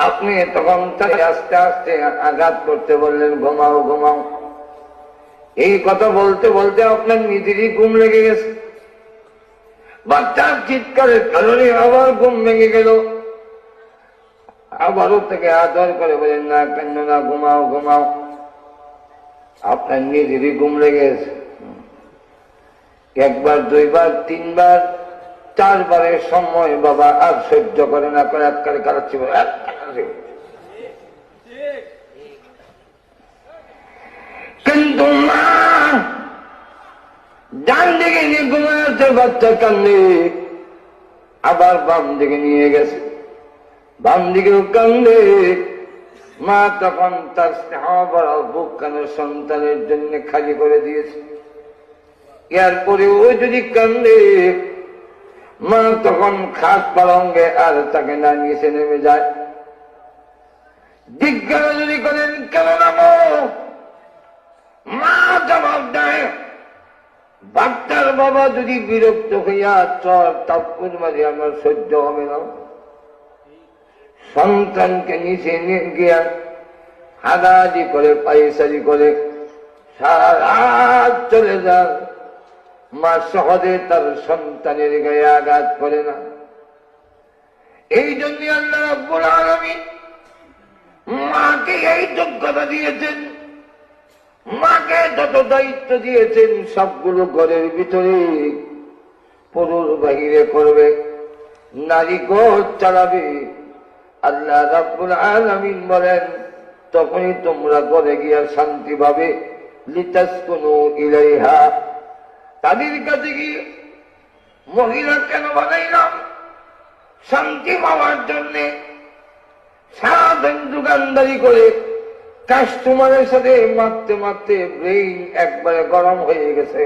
আপনি তখন তাকে আস্তে আস্তে আঘাত করতে বললেন, ঘুমাও ঘুমাও। এই কথা বলতে বলতে আপনার নিজেরই ঘুম লেগে গেছে। বাচ্চার চিৎকারের কারণে আবার ঘুম ভেঙে গেল। আবারও তাকে আদর করে বলেন, না কেন না, ঘুমাও ঘুমাও। আপনার নিজেরই ঘুম লেগে গেছে। একবার, দুইবার, তিনবার, চারবারের সময় বাবা আর সহ্য করে না, করে একবারে কাটাচ্ছি বলে কিন্তু মা ডান দিকে নিয়ে ঘুমাচ্ছে, বাচ্চা কান্দে। আবার বাম দিকে নিয়ে গেছে, বাম দিকেও কান্দে। মা তখন তার স্নেহ বড় বুকখানা সন্তানের জন্য খালি করে দিয়েছে। এরপরে ও যদি কান্দে, মা তখন খাট পালঙ্গে আর তাকে না নিচে নেমে যায়। জিজ্ঞাসা যদি করেন কেন নামো, মা জবাব দেয়, বাচ্চার বাবা যদি বিরক্ত হইয়া চর তাপ্পুর মাঝে আমার সহ্য হবে না। সন্তানকে নিচে নিয়ে গিয়া হাদাদি করে, পাইসারি করে সারা রাত চলে যান। মা সহজে তার সন্তানের গায়ে আঘাত করে না। এই জন্য আল্লাহ রাব্বুল আলামিন মাকে এই যোগ্যতা দিয়েছেন, মাকে যত দায়িত্ব দিয়েছেন সবগুলো ঘরের ভিতরে পুরুষ বাহিরে করবে, নারী ঘর চালাবে। আল্লাহ রাব্বুল আলামিন বলেন, তখনই তোমরা ঘরে গিয়া শান্তি পাবে। লিতাসকুনু ইলাইহা, তাদের কাছে গিয়ে মহিলা কেন বানাইলাম? শান্তি পাওয়ার জন্য। সারাদিন দোকানদারি করে কাস্টমারের সাথে মারতে মারতে ব্রেইন একবারে গরম হয়ে গেছে।